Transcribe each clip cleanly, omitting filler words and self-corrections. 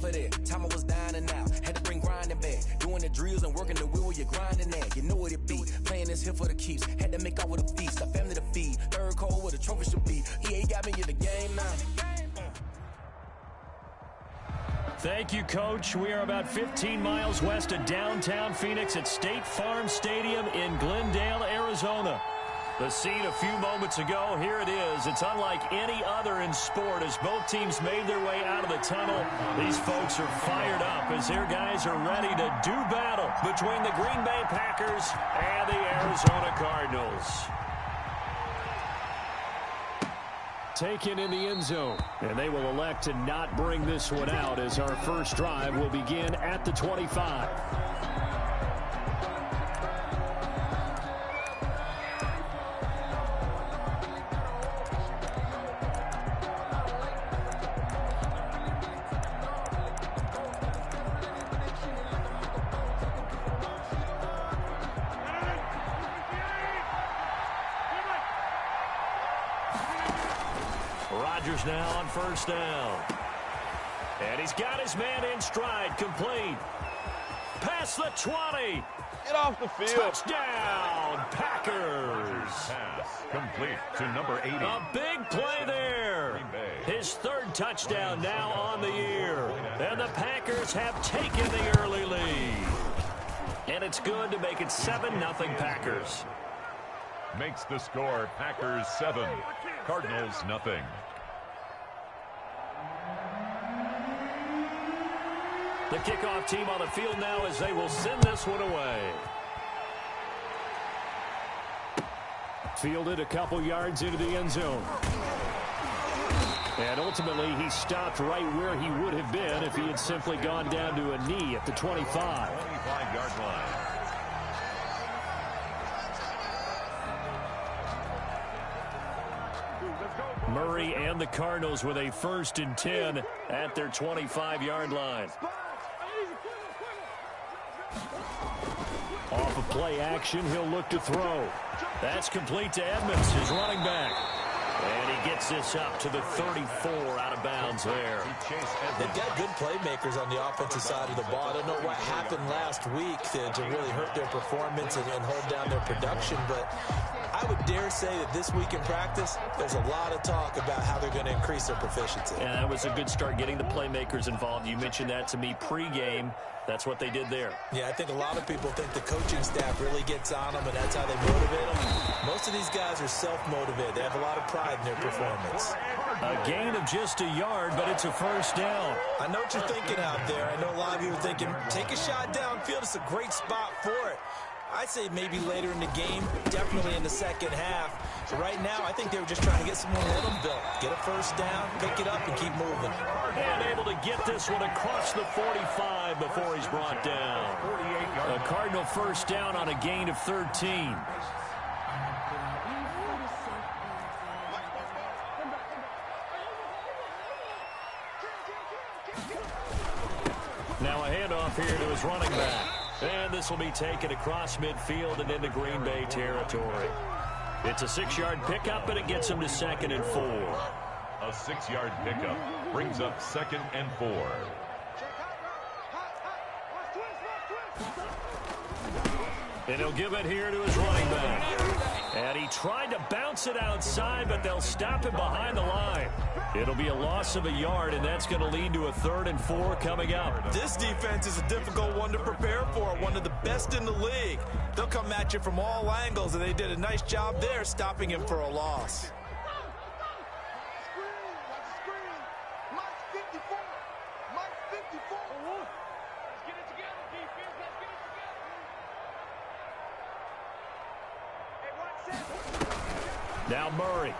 for that. Time I was dying and out. Had to bring grinding back. Doing the drills and working the wheel where you're grinding at. You know what it be. Playing this here for the keeps. Had to make out with a feast. A family to feed. Third cold where the trophy should be. EA got me in the game now. Thank you, Coach. We are about 15 miles west of downtown Phoenix at State Farm Stadium in Glendale, Arizona. The scene a few moments ago, here it is. It's unlike any other in sport as both teams made their way out of the tunnel. These folks are fired up as their guys are ready to do battle between the Green Bay Packers and the Arizona Cardinals. Taken in the end zone, and they will elect to not bring this one out as our first drive will begin at the 25. Rodgers now on first down. And he's got his man in stride, complete. Past the 20. Get off the field. Touchdown, Packers. Pass complete to number 80. A big play there. His third touchdown now on the year. And the Packers have taken the early lead. And it's good to make it 7-0 Packers. Makes the score Packers 7, Cardinals nothing. The kickoff team on the field now as they will send this one away. Fielded a couple yards into the end zone. And ultimately he stopped right where he would have been if he had simply gone down to a knee at the 25. 25-yard line. Murray and the Cardinals with a 1st and 10 at their 25-yard line. Off of play action, he'll look to throw. That's complete to Edmonds, his running back. And he gets this up to the 34 out of bounds there. They've got good playmakers on the offensive side of the ball. I don't know what happened last week to really hurt their performance and hold down their production, but I would dare say that this week in practice, there's a lot of talk about how they're going to increase their proficiency. And that was a good start getting the playmakers involved. You mentioned that to me pregame. That's what they did there. Yeah, I think a lot of people think the coaching staff really gets on them, and that's how they motivate them. Most of these guys are self-motivated. They have a lot of pride in their performance. A gain of just a yard, but it's a first down. I know what you're thinking out there. I know a lot of you are thinking, take a shot downfield. It's a great spot for it. I'd say maybe later in the game, definitely in the second half. So right now, I think they were just trying to get some momentum built. Get a first down, pick it up, and keep moving. And able to get this one across the 45 before he's brought down. A Cardinal first down on a gain of 13. Now a handoff here to his running back. And this will be taken across midfield and into Green Bay territory. It's a 6-yard pickup, and it gets him to 2nd and 4. A 6-yard pickup brings up 2nd and 4. And he'll give it here to his running back. And he tried to bounce it outside, but they'll stop him behind the line. It'll be a loss of a yard, and that's going to lead to a 3rd and 4 coming up. This defense is a difficult one to prepare for, one of the best in the league. They'll come at you from all angles, and they did a nice job there stopping him for a loss. Now Murray.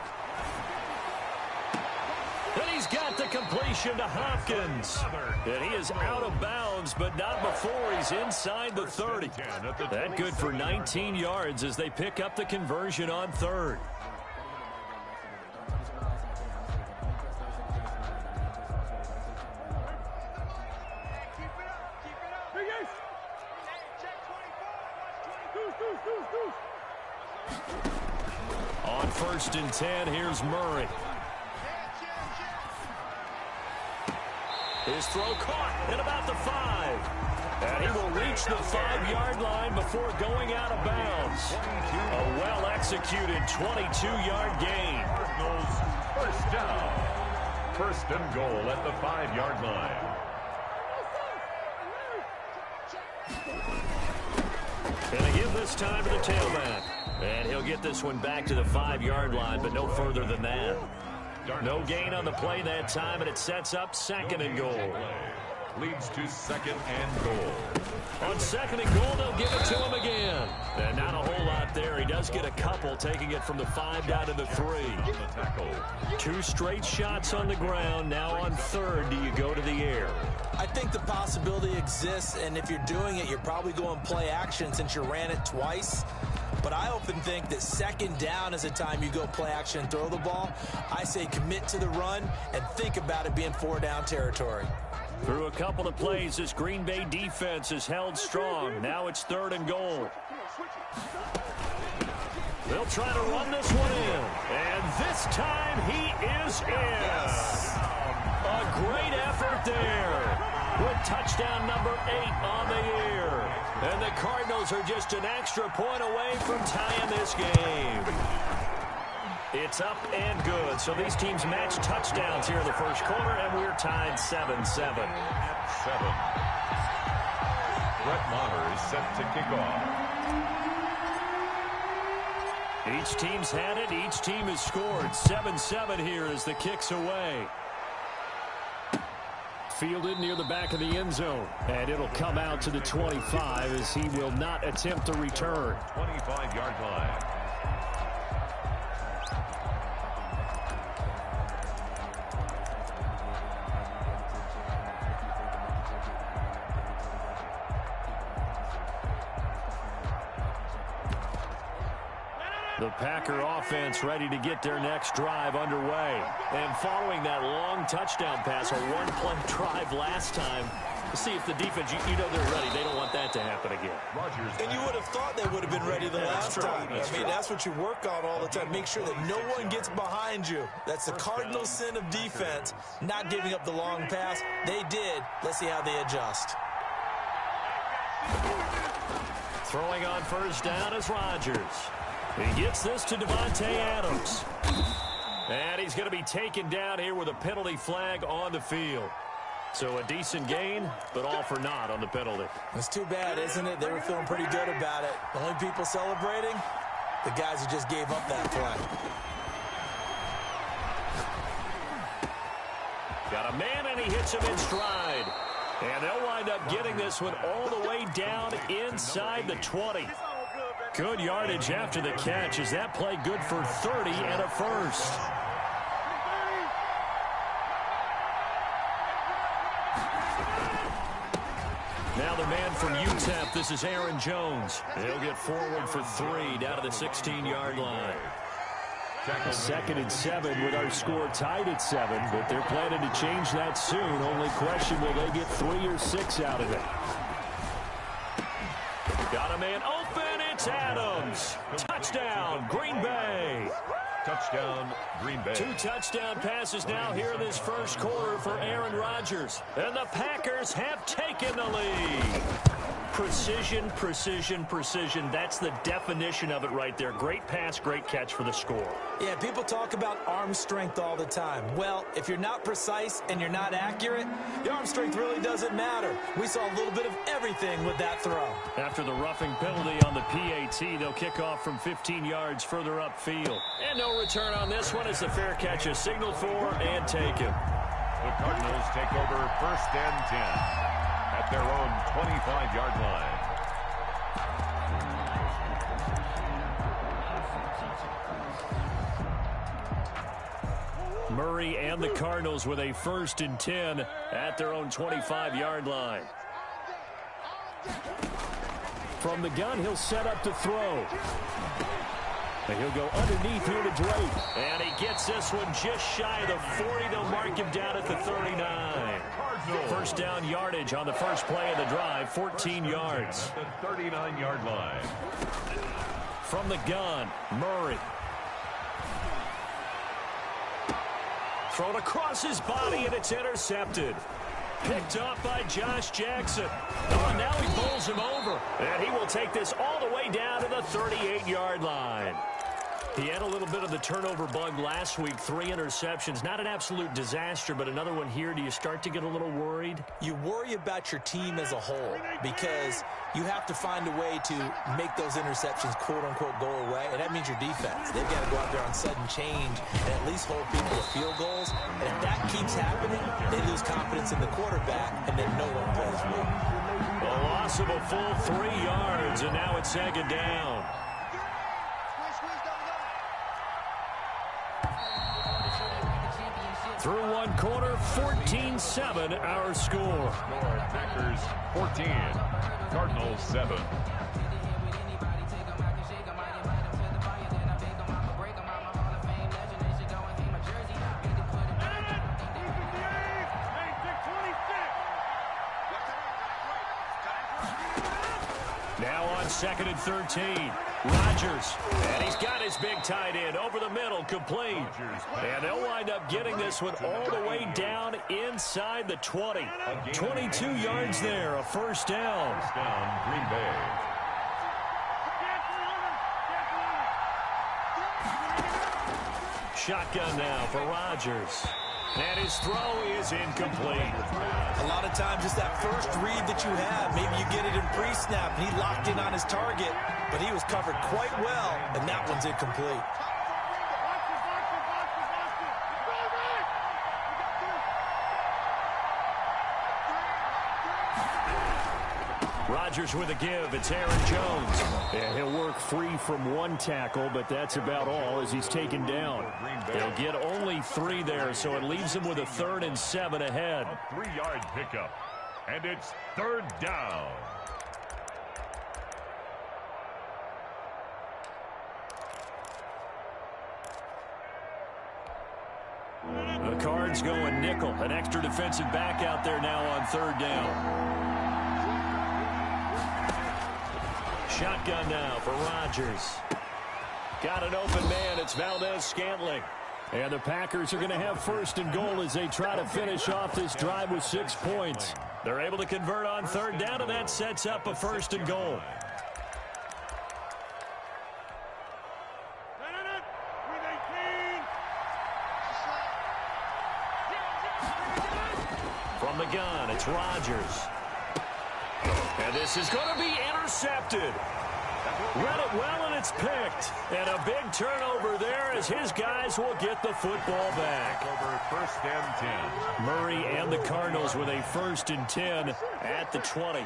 And he's got the completion to Hopkins. And he is out of bounds, but not before he's inside the 30. That good for 19 yards as they pick up the conversion on 3rd. On 1st and 10, here's Murray. His throw caught at about the 5. And he will reach the 5-yard line before going out of bounds. A well-executed 22-yard gain. Cardinals first down. First and goal at the 5-yard line. And they give this time to the tailback. And he'll get this one back to the 5-yard line, but no further than that. No gain on the play that time, and it sets up second and goal. Leads to second and goal. On second and goal, they'll give it to him again. And not a whole lot there. He does get a couple, taking it from the 5 down to the 3. On the tackle. 2 straight shots on the ground. Now on third, do you go to the air? I think the possibility exists, and if you're doing it, you're probably going play action since you ran it twice. But I often think that second down is a time you go play action and throw the ball. I say commit to the run and think about it being 4-down territory. Through a couple of plays, this Green Bay defense is held strong. Now it's third and goal. They'll try to run this one in. And this time he is in. A great effort there. With touchdown number 8 on the year. And the Cardinals are just an extra point away from tying this game. It's up and good. So these teams match touchdowns here in the first quarter, and we're tied 7-7. At 7. Brett Maher is set to kick off. Each team's had it. Each team has scored. 7-7 here as the kick's away. Fielded near the back of the end zone. And it'll come out to the 25 as he will not attempt to return. 25-yard line. The Packer offense ready to get their next drive underway. And following that long touchdown pass, a one-play drive last time, to see if the defense, you know they're ready. They don't want that to happen again. And you would have thought they would have been ready the last time. I mean, that's what you work on all the time. Make sure that no one gets behind you. That's the cardinal sin of defense, not giving up the long pass. They did. Let's see how they adjust. Throwing on first down is Rodgers. He gets this to Devontae Adams. And he's going to be taken down here with a penalty flag on the field. So a decent gain, but all for naught on the penalty. It's too bad, isn't it? They were feeling pretty good about it. The only people celebrating, the guys who just gave up that play. Got a man, and he hits him in stride. And they'll wind up getting this one all the way down inside the 20. Good yardage after the catch. Is that play good for 30 and a first? Now the man from UTEP, this is Aaron Jones. He'll get forward for 3 down to the 16-yard line. Second and 7 with our score tied at 7, but they're planning to change that soon. Only question, will they get 3 or 6 out of it? Got a man open. It's Adams. Touchdown, Green Bay. Touchdown, Green Bay. 2 touchdown passes now here in this first quarter for Aaron Rodgers. And the Packers have taken the lead. Precision, precision, precision. That's the definition of it right there. Great pass, great catch for the score. Yeah, people talk about arm strength all the time. Well, if you're not precise and you're not accurate, your arm strength really doesn't matter. We saw a little bit of everything with that throw. After the roughing penalty on the PAT, they'll kick off from 15 yards further upfield. And no return on this one as the fair catch is signaled for and taken. The Cardinals take over first and 10. At their own 25-yard line. Murray and the Cardinals with a first and 10 at their own 25-yard line. From the gun, he'll set up to throw. And he'll go underneath here to Drake. And he gets this one just shy of the 40. They'll mark him down at the 39. First down yardage on the first play of the drive, 14 yards. At the 39-yard line. From the gun, Murray. Thrown across his body, and it's intercepted. picked off by Josh Jackson. Oh, and now he bowls him over. And he will take this all the way down to the 38-yard line. He had a little bit of the turnover bug last week, 3 interceptions. Not an absolute disaster, but another one here. Do you start to get a little worried? You worry about your team as a whole because you have to find a way to make those interceptions, quote-unquote, go away, and that means your defense. They've got to go out there on sudden change and at least hold people to field goals. And if that keeps happening, they lose confidence in the quarterback, and then no one plays well. A loss of a full 3 yards, and now it's 2nd down. Through 1 quarter, 14-7 our score. Packers 14, Cardinals 7. Now on 2nd and 13. Rodgers, and he's got his big tight end over the middle, complete. And they'll wind up getting this one all the way down inside the 20. 22 yards there, a 1st down. First down, Green Bay. Shotgun now for Rodgers. And his throw is incomplete. A lot of times it's that first read that you have. Maybe you get it in pre-snap, and he locked in on his target, but he was covered quite well, and that one's incomplete. Rodgers with a give. It's Aaron Jones. And he'll work free from 1 tackle, but that's about all as he's taken down. They'll get only 3 there, so it leaves him with a 3rd and 7 ahead. A 3-yard pickup, and it's 3rd down. The Cards going nickel. An extra defensive back out there now on 3rd down. Shotgun now for Rodgers. Got an open man. It's Valdez-Scantling. And the Packers are going to have 1st and goal as they try to finish off this drive with 6 points. They're able to convert on 3rd down, and that sets up a 1st and goal. From the gun, it's Rodgers. And this is going to be intercepted. Read it well, and it's picked. And a big turnover there as his guys will get the football back. Over 1st and 10. Murray and the Cardinals with a 1st and 10 at the 20.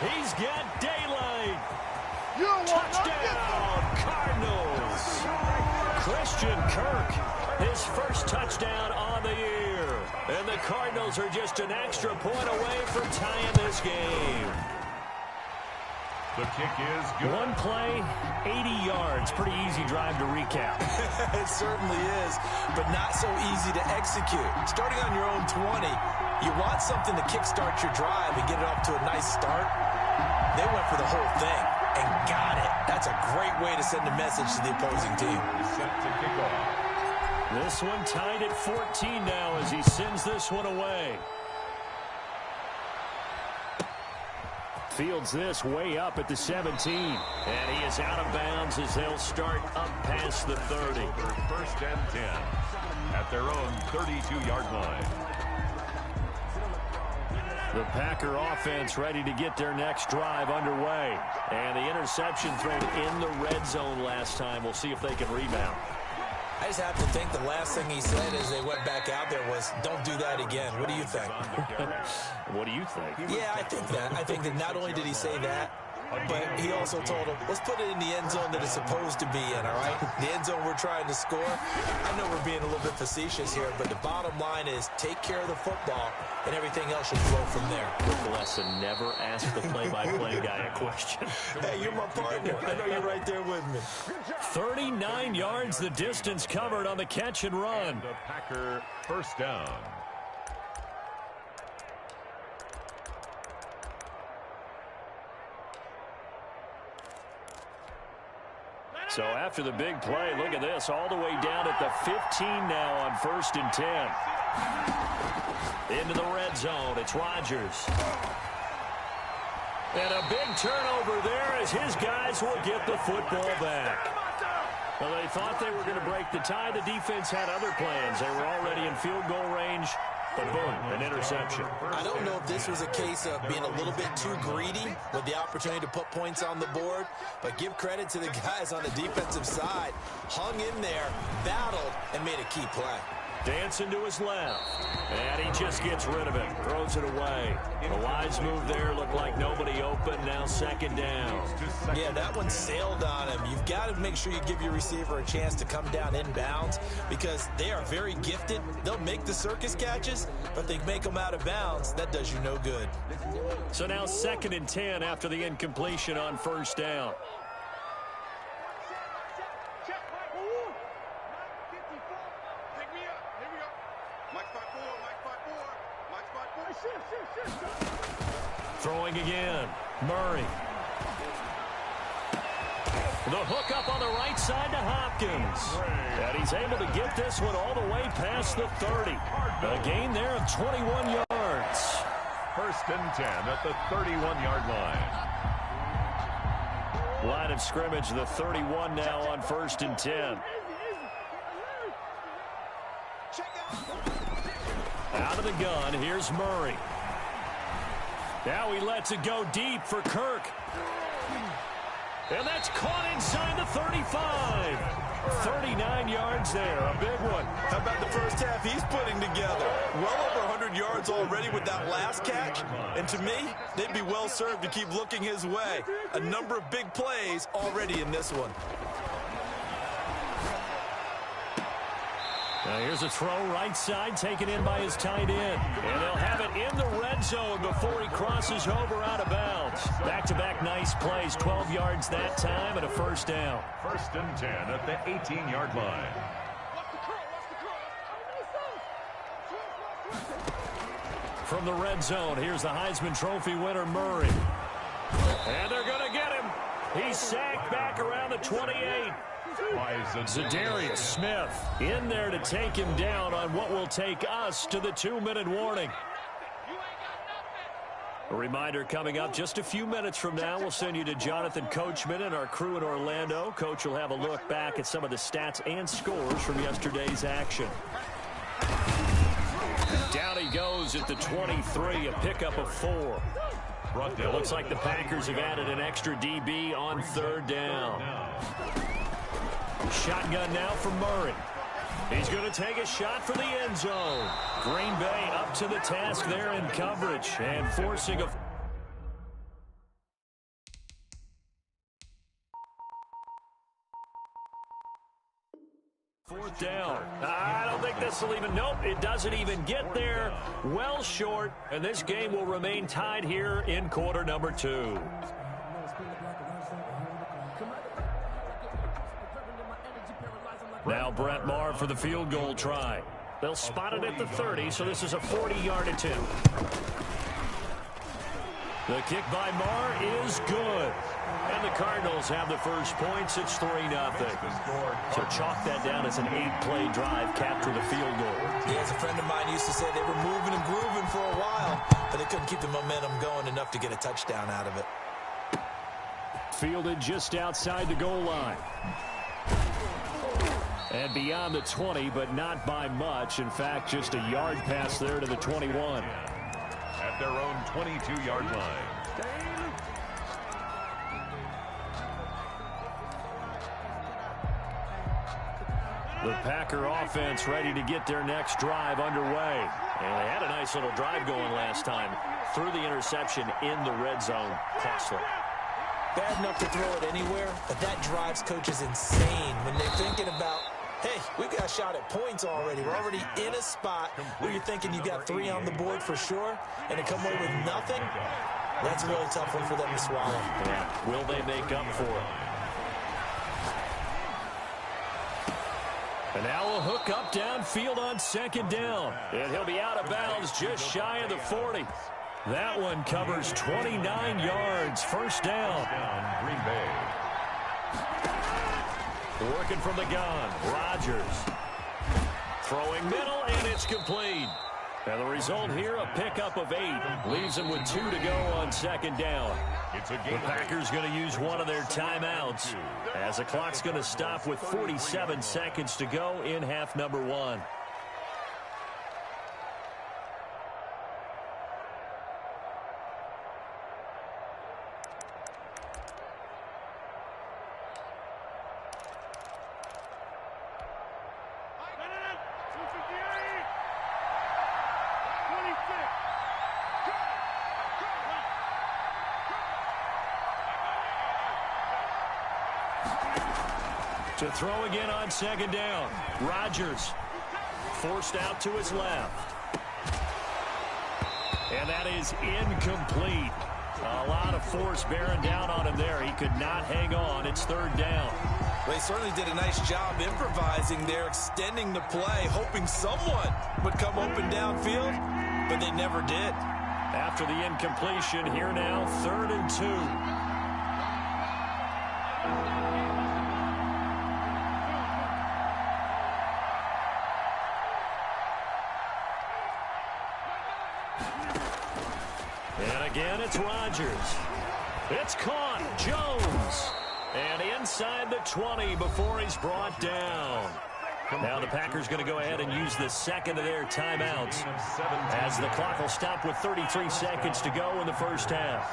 He's got daylight. Touchdown, Cardinals. Christian Kirk, his 1st touchdown on the year. And the Cardinals are just an extra point away from tying this game. The kick is good. 1 play, 80 yards. Pretty easy drive to recap. It certainly is, but not so easy to execute. Starting on your own 20, you want something to kickstart your drive and get it off to a nice start. They went for the whole thing and got it. That's a great way to send a message to the opposing team. Set to kick off. This one tied at 14 now as he sends this one away. Fields this way up at the 17. And he is out of bounds as they'll start up past the 30. 1st and 10 at their own 32-yard line. The Packer offense ready to get their next drive underway. And the interception thrown in the red zone last time. We'll see if they can rebound. I just have to think the last thing he said as they went back out there was, don't do that again. What do you think? What do you think? Yeah, I think that. I think that not only did he say that, but he also told him, let's put it in the end zone that it's supposed to be in, all right? The end zone we're trying to score. I know we're being a little bit facetious here, but the bottom line is take care of the football, and everything else should flow from there. Quick lesson, never ask the play-by-play guy a question. Hey, you're my partner. I know you're right there with me. 39 yards the distance covered on the catch and run. And the Packer 1st down. So after the big play, look at this, all the way down at the 15 now on 1st and 10. Into the red zone, it's Rodgers. And a big turnover there as his guys will get the football back. Well, they thought they were going to break the tie. The defense had other plans. They were already in field goal range. But boom, an interception. I don't know if this was a case of being a little bit too greedy with the opportunity to put points on the board, but give credit to the guys on the defensive side. Hung in there, battled, and made a key play. Dancing to his left, and he just gets rid of it, throws it away. A wise move there, looked like nobody open, now 2nd down. Yeah, that one sailed on him. You've got to make sure you give your receiver a chance to come down inbounds because they are very gifted. They'll make the circus catches, but they make them out of bounds. That does you no good. So now 2nd and 10 after the incompletion on 1st down. Throwing again, Murray. The hook up on the right side to Hopkins. And he's able to get this one all the way past the 30. A gain there of 21 yards. 1st and 10 at the 31-yard line. Line of scrimmage, the 31 now on 1st and 10. Out of the gun, here's Murray. Now he lets it go deep for Kirk. And that's caught inside the 35. 39 yards there, a big one. How about the first half he's putting together? Well over 100 yards already with that last catch. And to me, they'd be well served to keep looking his way. A number of big plays already in this one. Now here's a throw right side taken in by his tight end. And they'll have it in the red zone before he crosses over out of bounds. Back-to-back nice plays, 12 yards that time and a 1st down. 1st and 10 at the 18-yard line. From the red zone, here's the Heisman Trophy winner, Murray. And they're going to get him. He's sacked back around the 28. Zadarius Smith in there to take him down on what will take us to the 2-minute warning. A reminder coming up just a few minutes from now. We'll send you to Jonathan Coachman and our crew in Orlando. Coach will have a look back at some of the stats and scores from yesterday's action. Down he goes at the 23, a pickup of 4. It looks like the Packers have added an extra DB on 3rd down. Shotgun now for Murray. He's going to take a shot for the end zone. Green Bay up to the task there in coverage and forcing a... 4th down. I don't think this will even... Nope, it doesn't even get there. Well short, and this game will remain tied here in quarter number 2. Now Brett Maher for the field goal try. They'll spot it at the 30, so this is a 40-yard attempt. The kick by Maher is good. And the Cardinals have the first points. It's 3-0. So chalk that down as an 8-play drive, capture the field goal. Yeah, as a friend of mine used to say, they were moving and grooving for a while, but they couldn't keep the momentum going enough to get a touchdown out of it. Fielded just outside the goal line. And beyond the 20, but not by much. In fact, just a yard pass there to the 21. At their own 22-yard line. The Packer offense ready to get their next drive underway. And they had a nice little drive going last time. Threw the interception in the red zone. Costly. Bad enough to throw it anywhere, but that drives coaches insane when they're thinking about, hey, we got a shot at points already. We're already in a spot where you're thinking you got 3 on the board for sure, and to come away with nothing, that's a really tough one for them to swallow. Yeah. Will they make up for it? And now a hook up downfield on 2nd down. And he'll be out of bounds just shy of the 40. That one covers 29 yards. 1st down. Green Bay. Working from the gun, Rodgers. Throwing middle, and it's complete. And the result here, a pickup of 8. Leaves them with 2 to go on second down. The Packers going to use one of their timeouts as the clock's going to stop with 47 seconds to go in half number 1. To throw again on second down. Rodgers forced out to his left. And that is incomplete. A lot of force bearing down on him there. He could not hang on. It's third down. They certainly did a nice job improvising there, extending the play, hoping someone would come open downfield, but they never did. After the incompletion, here now, 3rd and 2. And again, it's Rodgers. It's caught. Jones. And inside the 20 before he's brought down. Now the Packers going to go ahead and use the second of their timeouts as the clock will stop with 33 seconds to go in the first half.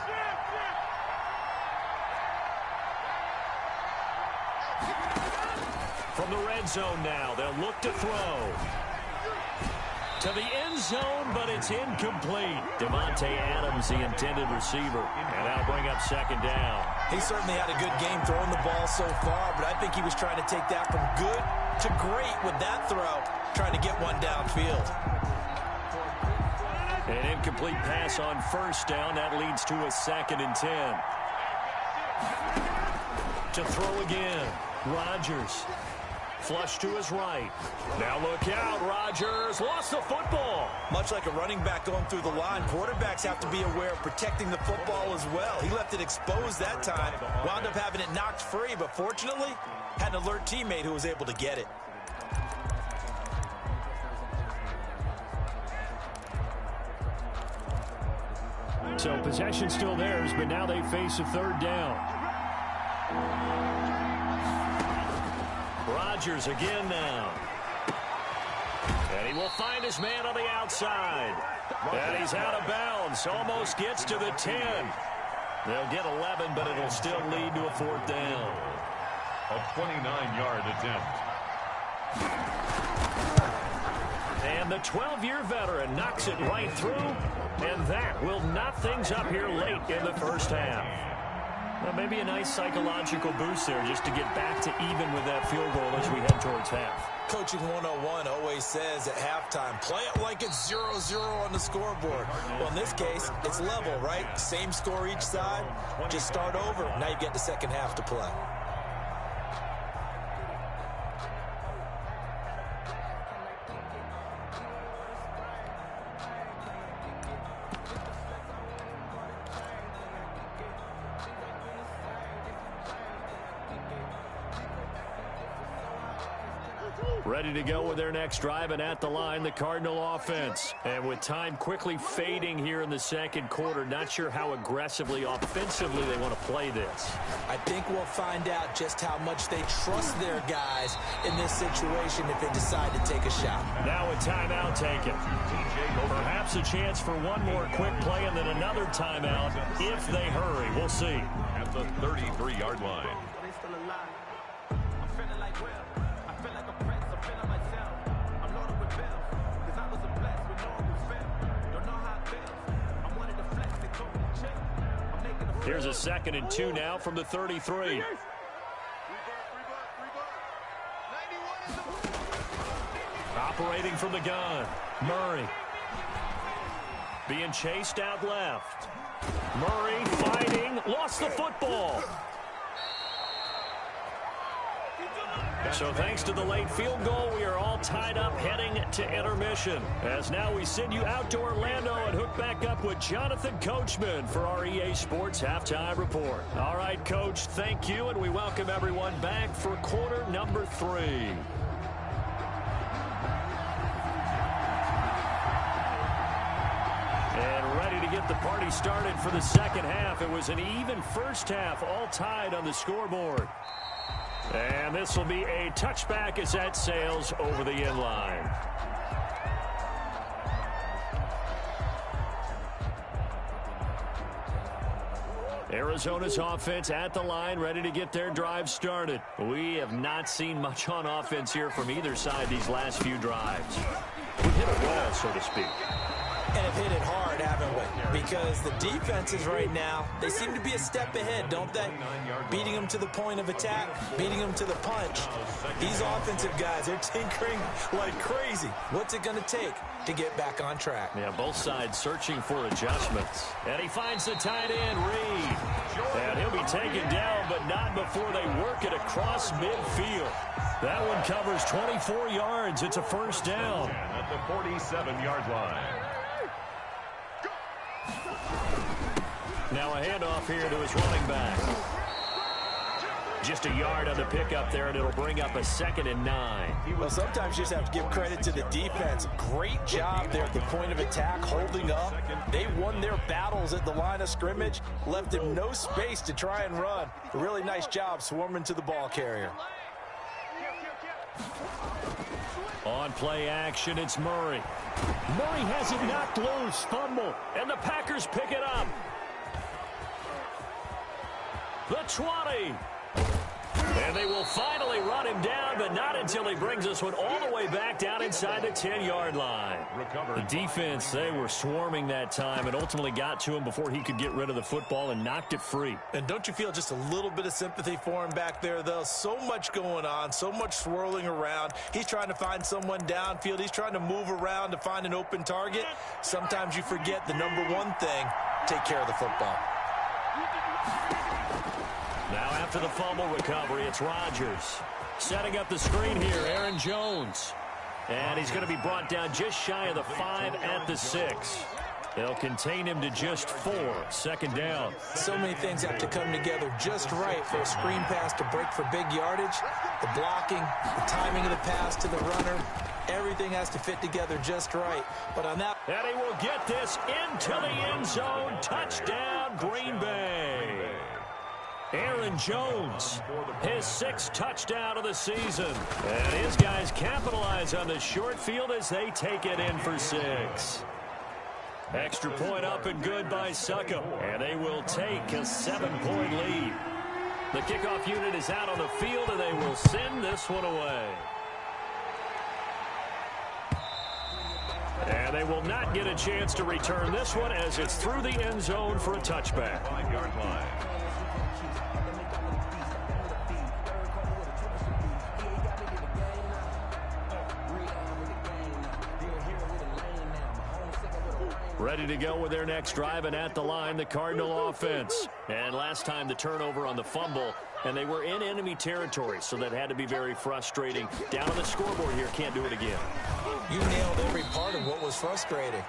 From the red zone now, they'll look to throw. To the end zone, but it's incomplete. Devontae Adams, the intended receiver. And that'll bring up second down. He certainly had a good game throwing the ball so far, but I think he was trying to take that from good to great with that throw, trying to get one downfield. An incomplete pass on first down. That leads to a 2nd and 10. To throw again, Rodgers. Flush to his right. Now look out, Rodgers lost the football. Much like a running back going through the line, quarterbacks have to be aware of protecting the football as well. He left it exposed that time, wound up having it knocked free, but fortunately, had an alert teammate who was able to get it. So possession still theirs, but now they face a third down. Rodgers again now. And he will find his man on the outside. And he's out of bounds. Almost gets to the 10. They'll get 11, but it'll still lead to a 4th down. A 29-yard attempt. And the 12-year veteran knocks it right through. And that will knock things up here late in the first half. Well, maybe a nice psychological boost there just to get back to even with that field goal as we head towards half. Coaching 101 always says at halftime, play it like it's 0-0 on the scoreboard. Well, in this case, it's level, right? Same score each side. Just start over. Now you get the second half to play. Ready to go with their next drive, and at the line, the Cardinal offense. And with time quickly fading here in the second quarter, not sure how aggressively, offensively they want to play this. I think we'll find out just how much they trust their guys in this situation if they decide to take a shot. Now a timeout taken. Perhaps a chance for one more quick play and then another timeout if they hurry. We'll see. At the 33-yard line. Here's a 2nd and 2 now from the 33. Operating from the gun, Murray. Being chased out left. Murray fighting, lost the football. So thanks to the late field goal, we are all tied up heading to intermission. As now we send you out to Orlando and hook back up with Jonathan Coachman for our EA Sports Halftime Report. All right, Coach, thank you, and we welcome everyone back for quarter number 3. And ready to get the party started for the second half. It was an even first half, all tied on the scoreboard. And this will be a touchback as that sails over the end line. Arizona's offense at the line, ready to get their drive started. We have not seen much on offense here from either side these last few drives. We hit a wall, so to speak. And have hit it hard, haven't we? Because the defenses right now, they seem to be a step ahead, don't they? Beating them to the point of attack, beating them to the punch. These offensive guys, they're tinkering like crazy. What's it going to take to get back on track? Yeah, both sides searching for adjustments. And he finds the tight end, Reed. And he'll be taken down, but not before they work it across midfield. That one covers 24 yards. It's a first down. At the 47-yard line. Now a handoff here to his running back. Just a yard on the pickup there, and it'll bring up a 2nd and 9. Well, sometimes you just have to give credit to the defense. Great job there at the point of attack, holding up. They won their battles at the line of scrimmage, left them no space to try and run. A really nice job swarming to the ball carrier. On play action, it's Murray. Murray has it knocked loose, fumble, and the Packers pick it up. The 20. And they will finally run him down, but not until he brings this one all the way back down inside the 10-yard line. The defense, they were swarming that time and ultimately got to him before he could get rid of the football and knocked it free. And don't you feel just a little bit of sympathy for him back there, though? So much going on, so much swirling around. He's trying to find someone downfield. He's trying to move around to find an open target. Sometimes you forget the number one thing, take care of the football. Now after the fumble recovery, it's Rodgers. Setting up the screen here, Aaron Jones. And he's going to be brought down just shy of the 5 at the 6. They'll contain him to just 4. 2nd down. So many things have to come together just right for a screen pass to break for big yardage. The blocking, the timing of the pass to the runner, everything has to fit together just right. But on that... And he will get this into the end zone. Touchdown, Green Bay. Aaron Jones, his 6th touchdown of the season. And his guys capitalize on the short field as they take it in for 6. Extra point up and good by Succo. And they will take a 7-point lead. The kickoff unit is out on the field, and they will send this one away. And they will not get a chance to return this one as it's through the end zone for a touchback. 5-yard line. Ready to go with their next drive, and at the line, the Cardinal offense. And last time, the turnover on the fumble, and they were in enemy territory, so that had to be very frustrating. Down on the scoreboard here, can't do it again. You nailed every part of what was frustrating.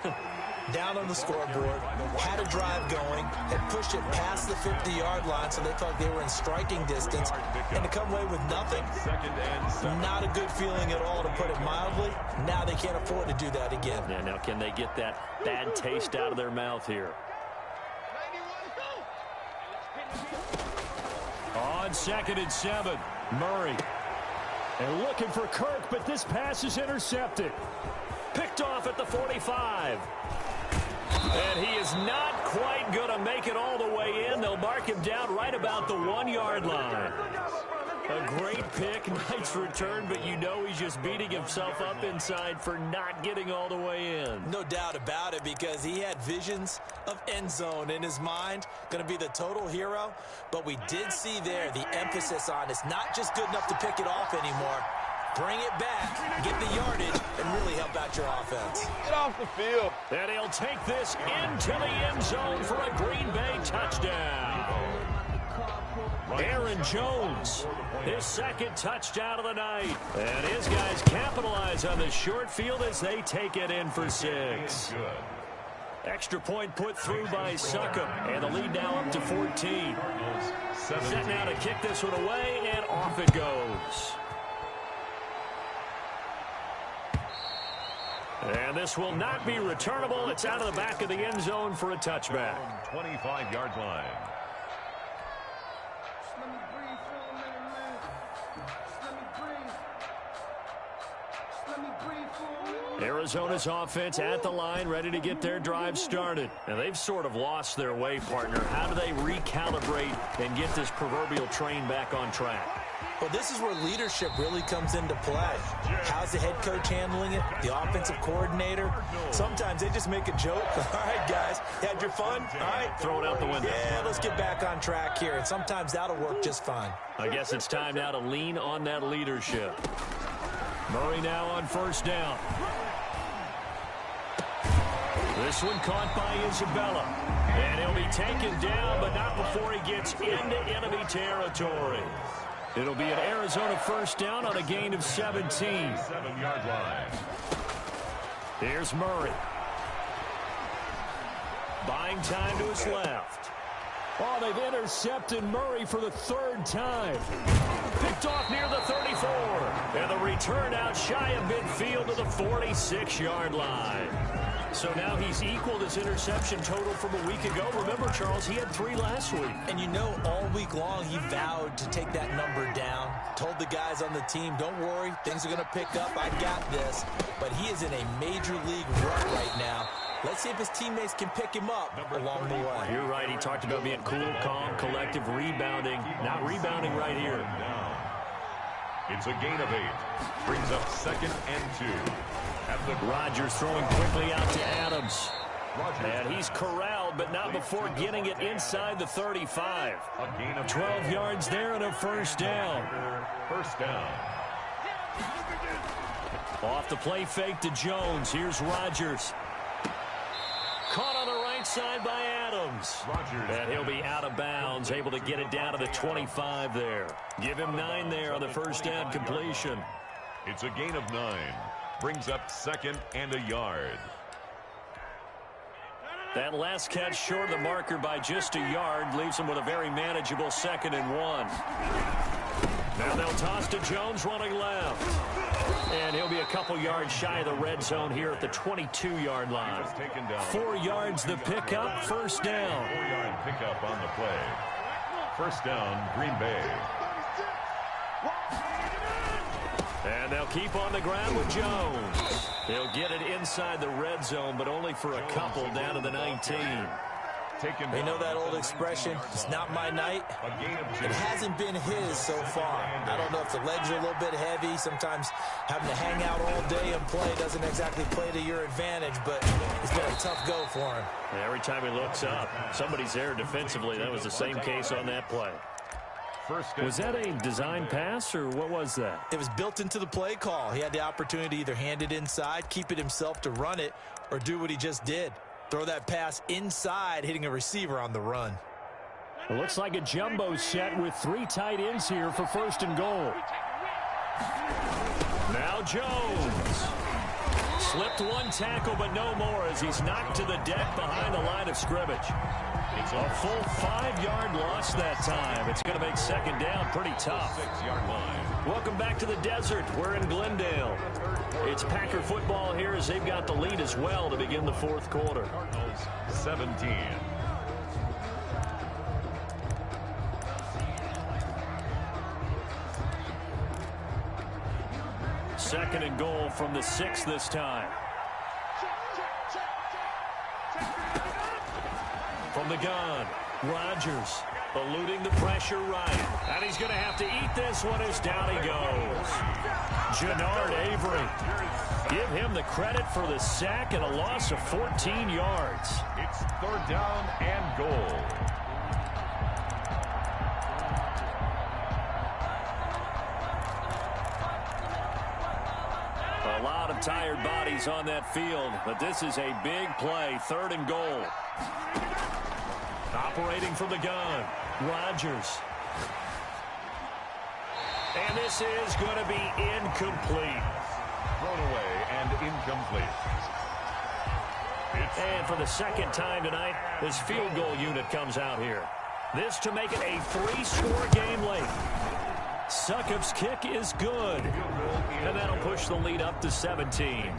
Down on the scoreboard, had a drive going, had pushed it past the 50-yard line, so they thought they were in striking distance, and to come away with nothing, not a good feeling at all, to put it mildly. Now they can't afford to do that again. Yeah, now can they get that bad taste out of their mouth here? On 2nd and 7, Murray. And looking for Kirk, but this pass is intercepted. Picked off at the 45. And he is not quite going to make it all the way in. They'll mark him down right about the 1-yard line. A great pick, nice return, but you know he's just beating himself up inside for not getting all the way in. No doubt about it, because he had visions of end zone in his mind, going to be the total hero. But we did see there the emphasis on it's not just good enough to pick it off anymore. Bring it back, get the yardage, and really help out your offense. Get off the field. And he'll take this into the end zone for a Green Bay touchdown. Aaron Jones, his second touchdown of the night. And his guys capitalize on the short field as they take it in for 6. Extra point put through by Succop, and the lead now up to 14. Set now to kick this one away, and off it goes. And this will not be returnable. It's out of the back of the end zone for a touchback. 25-yard line. Arizona's offense at the line, ready to get their drive started. And they've sort of lost their way, partner. How do they recalibrate and get this proverbial train back on track? Well, this is where leadership really comes into play. How's the head coach handling it? The offensive coordinator? Sometimes they just make a joke. All right, guys, you had your fun? All right. Throw it out the window. Yeah, let's get back on track here. And sometimes that'll work just fine. I guess it's time now to lean on that leadership. Murray now on first down. This one caught by Isabella. And he'll be taken down, but not before he gets into enemy territory. It'll be an Arizona first down on a gain of 17. 7-yard line. Here's Murray. Buying time to his left. Oh, they've intercepted Murray for the 3rd time. Picked off near the 34. And the return out shy of midfield to the 46-yard line. So now he's equaled his interception total from a week ago. Remember, Charles, he had 3 last week. And you know, all week long he vowed to take that number down. Told the guys on the team, don't worry, things are going to pick up. I got this. But he is in a major league rut right now. Let's see if his teammates can pick him up along the way. You're right. He talked about being cool, calm, collective, rebounding. Not rebounding right here. It's a gain of 8. Brings up 2nd and 2. Rodgers throwing quickly out to Adams. And he's corralled, but not before getting it inside the 35. 12 yards there and a first down. First down. Off the play fake to Jones. Here's Rodgers. Caught on the right side by Adams. And he'll be out of bounds, able to get it down to the 25 there. Give him 9 there on the first down completion. It's a gain of 9. Brings up 2nd and a yard. That last catch short of the marker by just a yard leaves him with a very manageable 2nd and 1. Now they'll toss to Jones running left. And he'll be a couple yards shy of the red zone here at the 22-yard line. 4 yards the pickup, first down. 4-yard pickup on the play. First down, Green Bay. And they'll keep on the ground with Jones. They'll get it inside the red zone, but only for a couple down to the 19. You know that old expression, it's not my night? It hasn't been his so far. I don't know if the legs are a little bit heavy. Sometimes having to hang out all day and play doesn't exactly play to your advantage, but it's been a tough go for him. And every time he looks up, somebody's there defensively. That was the same case on that play. Was that a design pass, or what was that? It was built into the play call. He had the opportunity to either hand it inside, keep it himself to run it, or do what he just did. Throw that pass inside, hitting a receiver on the run. It looks like a jumbo set with 3 tight ends here for first and goal. Now Jones. Slipped 1 tackle, but no more as he's knocked to the deck behind the line of scrimmage. It's a full 5-yard loss that time. It's going to make second down pretty tough. 6-yard line. Welcome back to the desert. We're in Glendale. It's Packer football here as they've got the lead as well to begin the 4th quarter. 17. Second and goal from the 6 this time. From the gun, Rodgers eluding the pressure right. And he's going to have to eat this one as down he goes. Jannard Avery. Give him the credit for the sack and a loss of 14 yards. It's 3rd down and goal. A lot of tired bodies on that field, but this is a big play, 3rd and goal. Operating from the gun, Rodgers And this is going to be incomplete. Thrown away and incomplete. And for the second time tonight, this field goal unit comes out here. This to make it a 3-score game late. Succop's kick is good. And that'll push the lead up to 17.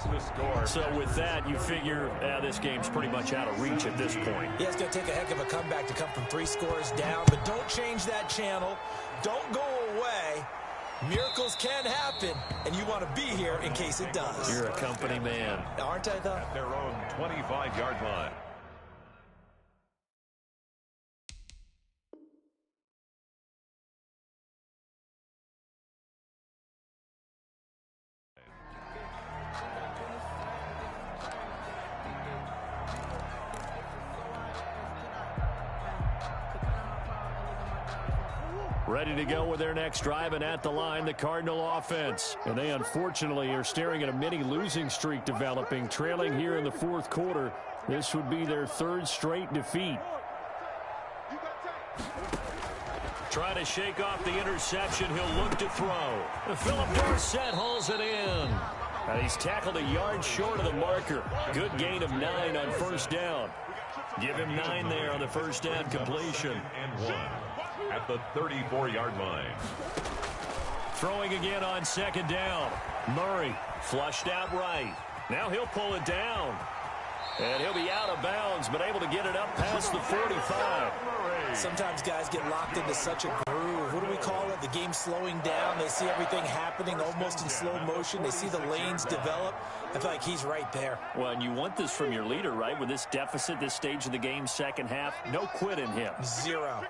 So with that, you figure this game's pretty much out of reach at this point. Yeah, it's going to take a heck of a comeback to come from 3 scores down. But don't change that channel. Don't go away. Miracles can happen, and you want to be here in case it does. You're a company man. Aren't I, though? At their own 25-yard line. Ready to go with their next drive, and at the line, the Cardinal offense. And they unfortunately are staring at a mini losing streak developing, trailing here in the fourth quarter. This would be their 3rd straight defeat. Trying to shake off the interception. He'll look to throw. Philip Dorsett hauls it in. He's tackled a yard short of the marker. Good gain of 9 on first down. Give him 9 there on the first down completion. And 1 at the 34-yard line. Throwing again on second down. Murray flushed out right. Now he'll pull it down. And he'll be out of bounds, but able to get it up past the 45. Sometimes guys get locked into such a groove. What do we call it? The game slowing down. They see everything happening almost in slow motion. They see the lanes develop. I feel like he's right there. Well, and you want this from your leader, right? With this deficit, this stage of the game, second half, no quit in him. 0.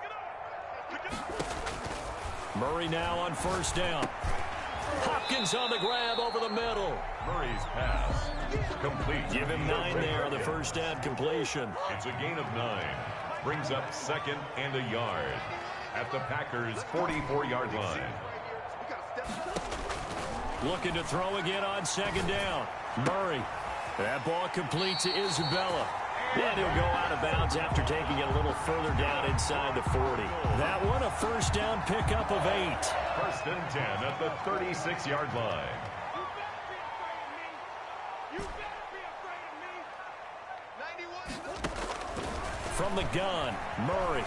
Murray now on first down. Hopkins on the grab over the middle. Murray's pass complete. Give him 9 there on the first down completion. It's a gain of 9. Brings up 2nd and a yard at the Packers' 44-yard line. Looking to throw again on second down. Murray. That ball complete to Isabella. And he'll go out of bounds after taking it a little further down inside the 40. That one a first down pickup of 8. 1st and 10 at the 36-yard line. From the gun, Murray.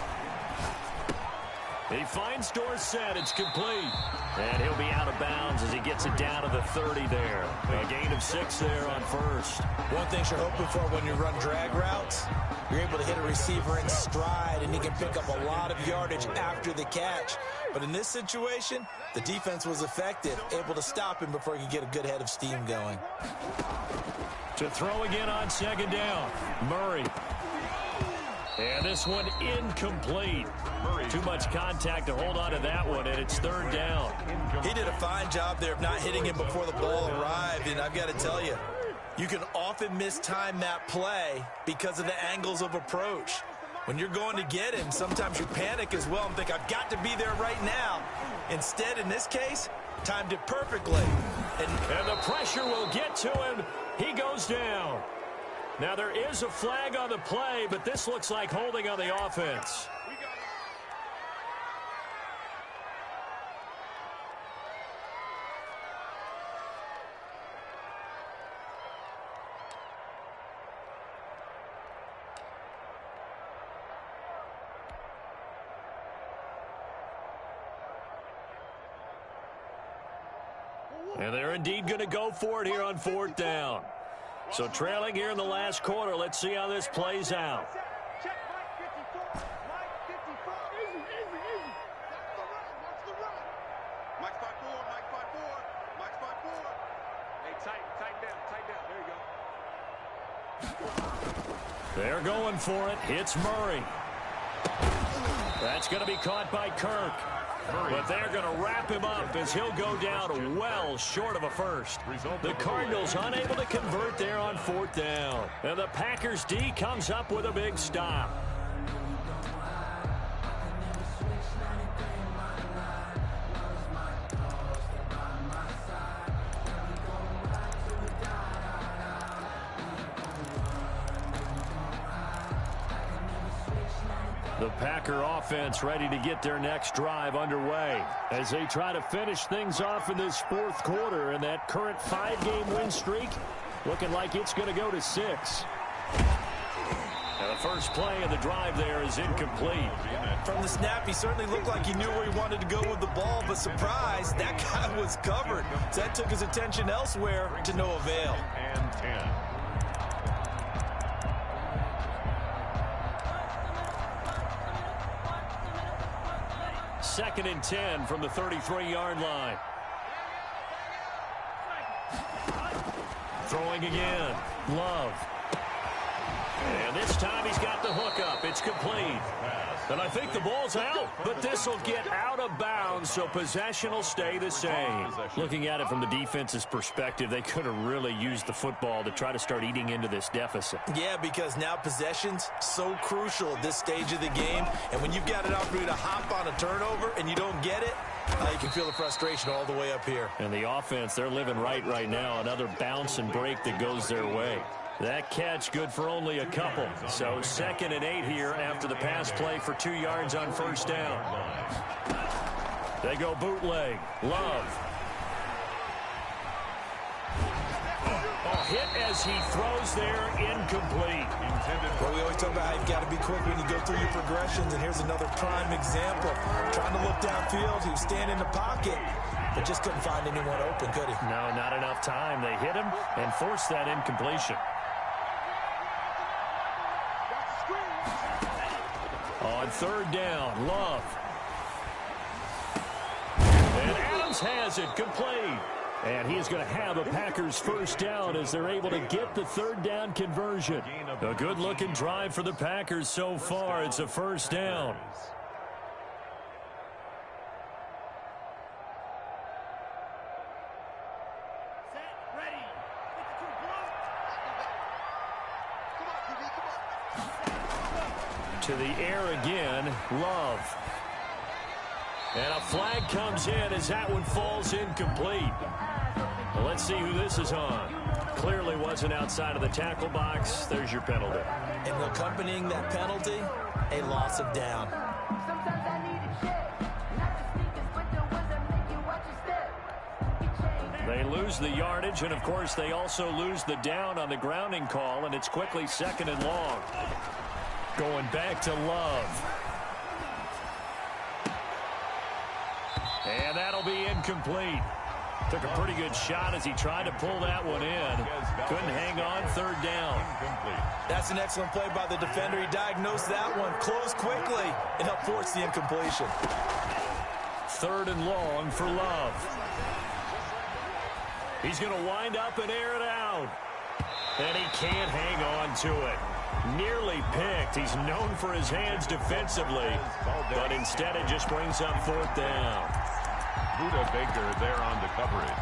He finds Dorsett. It's complete. And he'll be out of bounds as he gets it down to the 30 there. A gain of 6 there on first. One thing you're hoping for when you run drag routes, you're able to hit a receiver in stride, and he can pick up a lot of yardage after the catch. But in this situation, the defense was effective, able to stop him before he could get a good head of steam going. To throw again on second down, Murray. And this one incomplete. Too much contact to hold on to that one, and it's 3rd down. He did a fine job there of not hitting him before the ball arrived, and I've got to tell you, you can often mistime that play because of the angles of approach. When you're going to get him, sometimes you panic as well and think, I've got to be there right now. Instead, in this case, timed it perfectly. And the pressure will get to him. He goes down. Now, there is a flag on the play, but this looks like holding on the offense. And they're indeed going to go for it here on 4th down. So trailing here in the last quarter, let's see how this plays out. Check Mike 54. Mike 54. Easy, easy, easy. That's the run. Watch the run. Mike 54. Mike 54. Mike 54. Hey, tighten down. There you go. They're going for it. Hits Murray. That's going to be caught by Kirk. But they're going to wrap him up as he'll go down well short of a first. The Cardinals unable to convert there on 4th down. And the Packers D comes up with a big stop. The Packer offense ready to get their next drive underway as they try to finish things off in this fourth quarter, and that current 5-game win streak looking like it's going to go to 6. And the first play of the drive there is incomplete. From the snap, he certainly looked like he knew where he wanted to go with the ball, but surprise, that guy was covered. So that took his attention elsewhere to no avail. And 10. Second and 10 from the 33-yard line. Throwing again. Love. And this time he's got the hookup. It's complete. And I think the ball's out, but this will get out of bounds, so possession will stay the same. Looking at it from the defense's perspective, they could have really used the football to try to start eating into this deficit. Yeah, because now possession's so crucial at this stage of the game, and when you've got an opportunity to hop on a turnover and you don't get it, you can feel the frustration all the way up here. And the offense, they're living right now. Another bounce and break that goes their way. That catch good for only a couple. So 2nd and 8 here after the pass play for 2 yards on first down. They go bootleg. Love. Hit as he throws there, incomplete. Well, we always talk about how you've got to be quick when you go through your progressions, and here's another prime example. Trying to look downfield, he was standing in the pocket, but just couldn't find anyone open, could he? No, not enough time. They hit him and forced that incompletion. On 3rd down, Love. And Adams has it, complete. And he is going to have a Packers first down as they're able to get the 3rd down conversion. A good-looking drive for the Packers so far. It's a first down. To the air again, Love. And a flag comes in as that one falls incomplete. Well, let's see who this is on. Clearly wasn't outside of the tackle box. There's your penalty. And accompanying that penalty, a loss of down. They lose the yardage, and of course they also lose the down on the grounding call, and it's quickly 2nd and long. Going back to Love. And that'll be incomplete. Took a pretty good shot as he tried to pull that one in. Couldn't hang on, 3rd down. That's an excellent play by the defender. He diagnosed that one, closed quickly, and helped force the incompletion. 3rd and long for Love. He's going to wind up and air it out. And he can't hang on to it. Nearly picked. He's known for his hands defensively, but instead it just brings up 4th down. Buda Baker there on the coverage.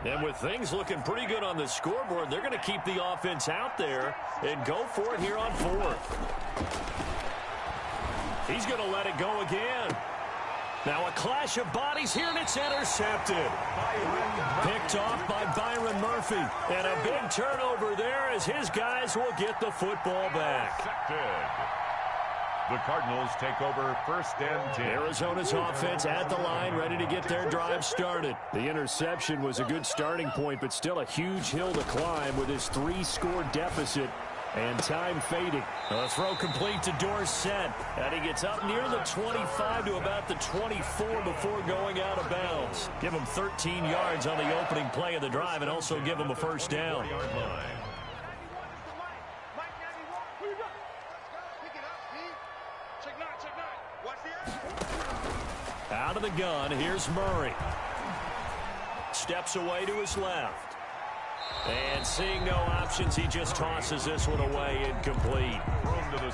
And with things looking pretty good on the scoreboard, they're going to keep the offense out there and go for it here on 4th. He's going to let it go again. Now a clash of bodies here, and it's intercepted. Picked off by Byron Murphy. And a big turnover there as his guys will get the football back. The Cardinals take over 1st and 10. Arizona's offense at the line, ready to get their drive started. The interception was a good starting point, but still a huge hill to climb with his 3-score deficit. And time fading. A throw complete to Dorsett. And he gets up near the 25 to about the 24 before going out of bounds. Give him 13 yards on the opening play of the drive and also give him a first down. Out of the gun, here's Murray. Steps away to his left. And seeing no options, he just tosses this one away, incomplete.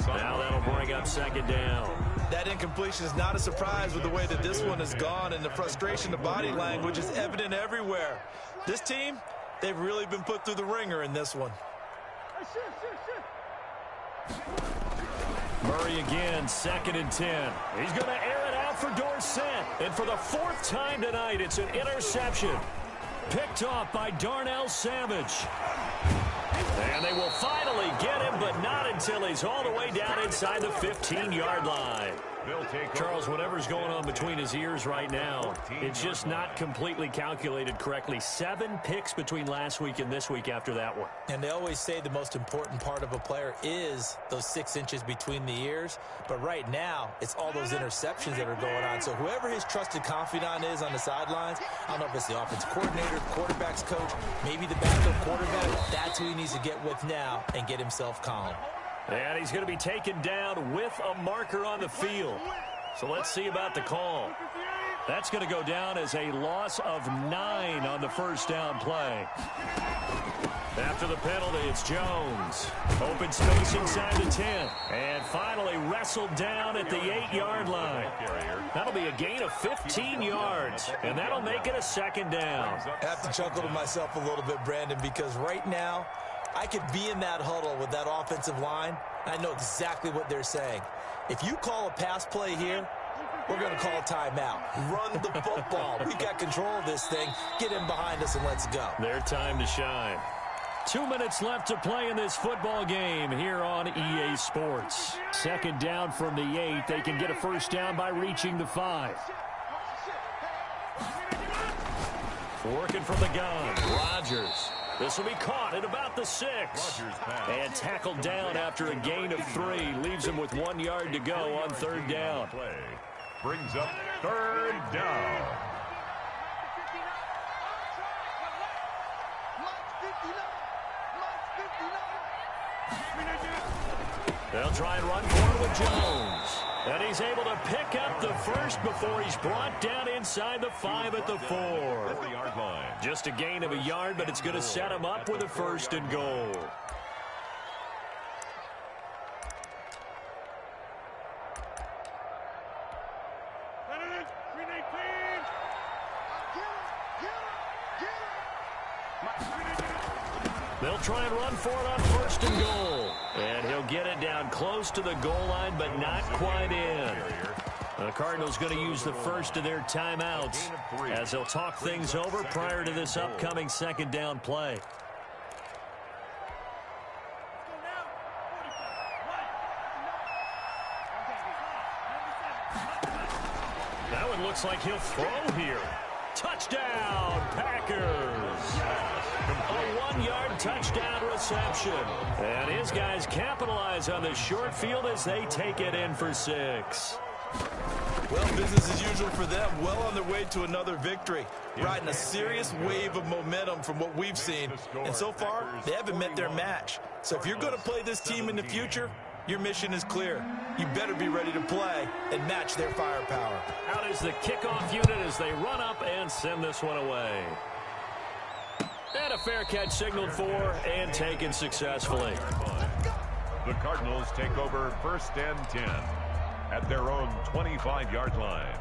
Now that'll bring up 2nd down. That incompletion is not a surprise with the way that this one has gone, and the frustration, the body language is evident everywhere. This team, they've really been put through the ringer in this one. Murray again, 2nd and 10. He's going to air it out for Dorsett. And for the fourth time tonight, it's an interception. Picked off by Darnell Savage. And they will finally get him, but not until he's all the way down inside the 15-yard line. Charles, whatever's going on between his ears right now, it's just not completely calculated correctly. 7 picks between last week and this week after that one. And they always say the most important part of a player is those 6 inches between the ears. But right now, it's all those interceptions that are going on. So whoever his trusted confidant is on the sidelines, I don't know if it's the offensive coordinator, quarterback's coach, maybe the backup quarterback, that's who he needs to get with now and get himself calm. And he's going to be taken down with a marker on the field. So let's see about the call. That's going to go down as a loss of 9 on the first down play. After the penalty, it's Jones. Open space inside the 10. And finally wrestled down at the 8-yard line. That'll be a gain of 15 yards. And that'll make it a second down. I have to chuckle to myself a little bit, Brandon, because right now, I could be in that huddle with that offensive line. I know exactly what they're saying. If you call a pass play here, we're going to call a timeout. Run the football. We've got control of this thing. Get him behind us and let's go. Their time to shine. 2 minutes left to play in this football game here on EA Sports. Second down from the 8. They can get a first down by reaching the 5. Working from the gun. Rodgers. This will be caught at about the 6. And tackled down after a gain of 3. Leaves him with 1 yard to go on third down. Play brings up third down. They'll try and run for it with Jones. And he's able to pick up the first before he's brought down inside the 5 at the 4. 40-yard line. Just a gain of a yard, but it's going to set him up with a first and goal. They'll try and run for it on first and goal. And he'll get it down close to the goal line, but not quite in. The Cardinals going to use the first of their timeouts as they'll talk things over prior to this upcoming second down play. That one looks like he'll throw here. Touchdown, Packers. A 1-yard touchdown reception. And his guys capitalize on the short field as they take it in for 6. Well, business as usual for them. Well on their way to another victory. Riding a serious wave of momentum from what we've seen. And so far, they haven't met their match. So if you're going to play this team in the future, your mission is clear. You better be ready to play and match their firepower. Out is the kickoff unit as they run up and send this one away. And a fair catch signaled for and taken successfully. The Cardinals take over first and 10 at their own 25-yard line.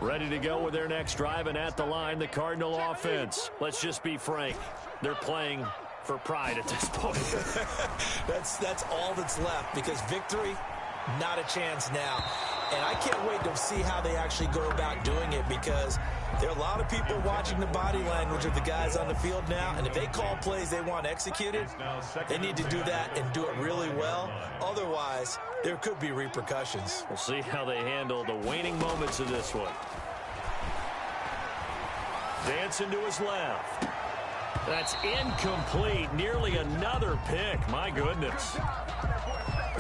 Ready to go with their next drive, and at the line, the Cardinal offense. Let's just be frank. They're playing for pride at this point. That's all that's left, because victory, not a chance now. And I can't wait to see how they actually go about doing it, because there are a lot of people watching the body language of the guys on the field now, and if they call plays they want executed, they need to do that and do it really well. Otherwise, there could be repercussions. We'll see how they handle the waning moments of this one. Dancing to his left. That's incomplete. Nearly another pick. My goodness.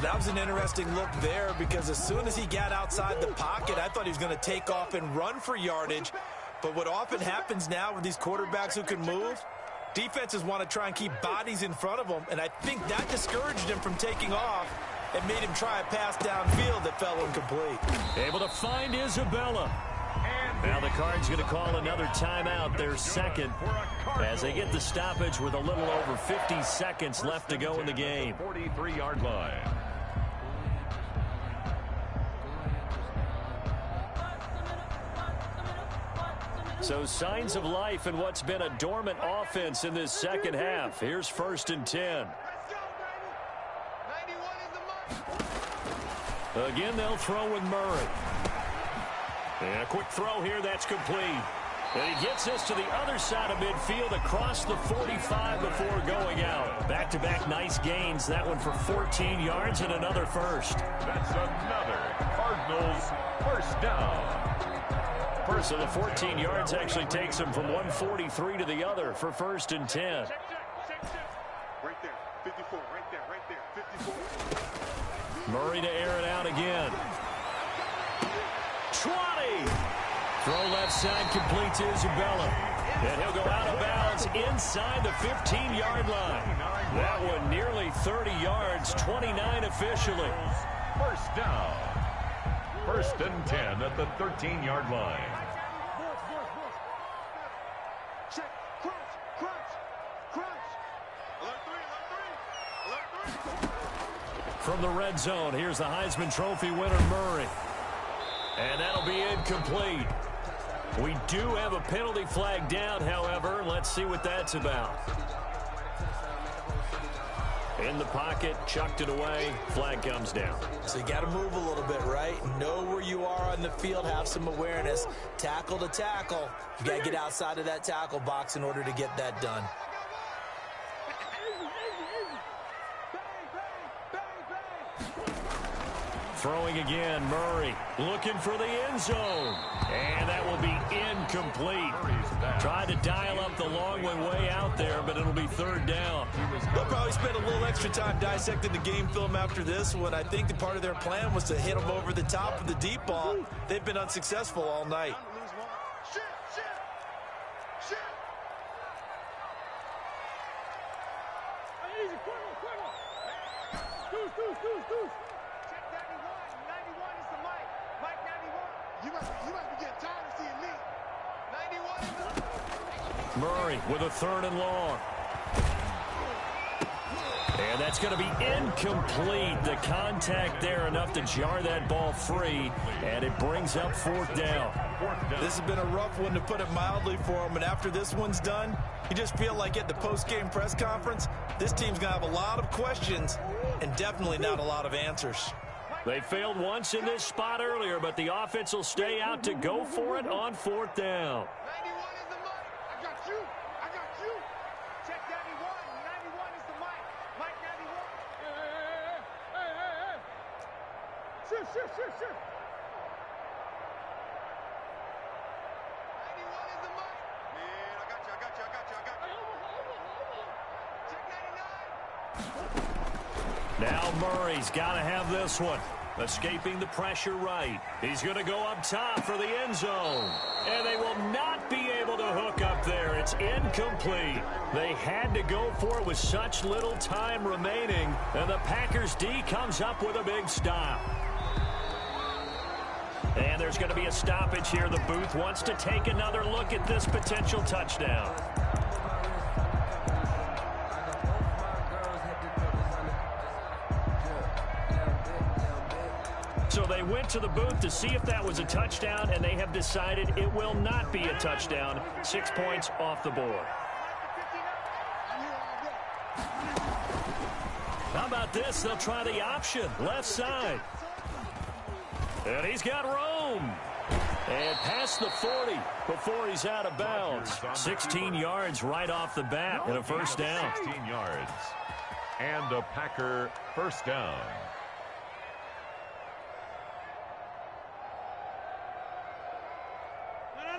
That was an interesting look there, because as soon as he got outside the pocket, I thought he was going to take off and run for yardage. But what often happens now with these quarterbacks who can move, defenses want to try and keep bodies in front of them, and I think that discouraged him from taking off and made him try a pass downfield that fell incomplete. Able to find Isabella. Now the Cards going to call another timeout, their second, as they get the stoppage with a little over 50 seconds left to go in the game. 43-yard line. So signs of life in what's been a dormant offense in this second half. Here's first and 10. Again, they'll throw with Murray. And a quick throw here, that's complete. And he gets this to the other side of midfield across the 45 before going out. Back-to-back nice gains. That one for 14 yards and another first. That's another Cardinals first down. So the 14 yards actually takes him from 143 to the other for 1st and 10. Right there, 54, right there, 54. Murray to air it out again. 20! Throw left side, complete to Isabella. And he'll go out of bounds inside the 15-yard line. That one nearly 30 yards, 29 officially. First down. 1st and 10 at the 13-yard line. Check, crunch. Alert three. From the red zone, here's the Heisman Trophy winner, Murray. And that'll be incomplete. We do have a penalty flag down, however. Let's see what that's about. In the pocket, chucked it away, flag comes down. So you got to move a little bit, right? Know where you are on the field, have some awareness. Tackle to tackle. You got to get outside of that tackle box in order to get that done. Throwing again, Murray looking for the end zone. And that will be incomplete. Tried to dial up the long way out there, but it'll be 3rd down. They'll probably spend a little extra time dissecting the game film after this one. I think the part of their plan was to hit them over the top of the deep ball. They've been unsuccessful all night. Murray with a 3rd and long. And that's going to be incomplete. The contact there enough to jar that ball free, and it brings up 4th down. This has been a rough one, to put it mildly, for them. And after this one's done, you just feel like at the post-game press conference, this team's going to have a lot of questions and definitely not a lot of answers. They failed once in this spot earlier, but the offense will stay out to go for it on 4th down. 91 is the mic. I got you. Check 91. 91 is the mic. Mike 91. Hey. Shift. 91 is the mic. Man, I got you. Check 99. Now Murray's got to have this one. Escaping the pressure right. He's going to go up top for the end zone. And they will not be able to hook up there. It's incomplete. They had to go for it with such little time remaining. And the Packers D comes up with a big stop. And there's going to be a stoppage here. The booth wants to take another look at this potential touchdown. So they went to the booth to see if that was a touchdown, and they have decided it will not be a touchdown. 6 points off the board. How about this? They'll try the option, left side. And he's got room. And past the 40 before he's out of bounds. 16 yards right off the bat and a 1st down. 16 yards. And a Packer 1st down.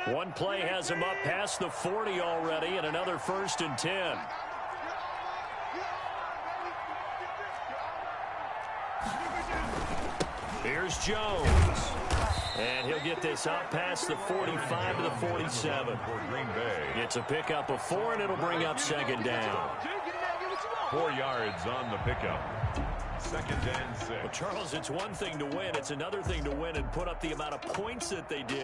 One play has him up past the 40 already, and another 1st and 10. Here's Jones. And he'll get this up past the 45 to the 47. It's a pickup of 4, and it'll bring up 2nd down. 4 yards on the pickup. 2nd and 6. Well, Charles, it's one thing to win. It's another thing to win and put up the amount of points that they did.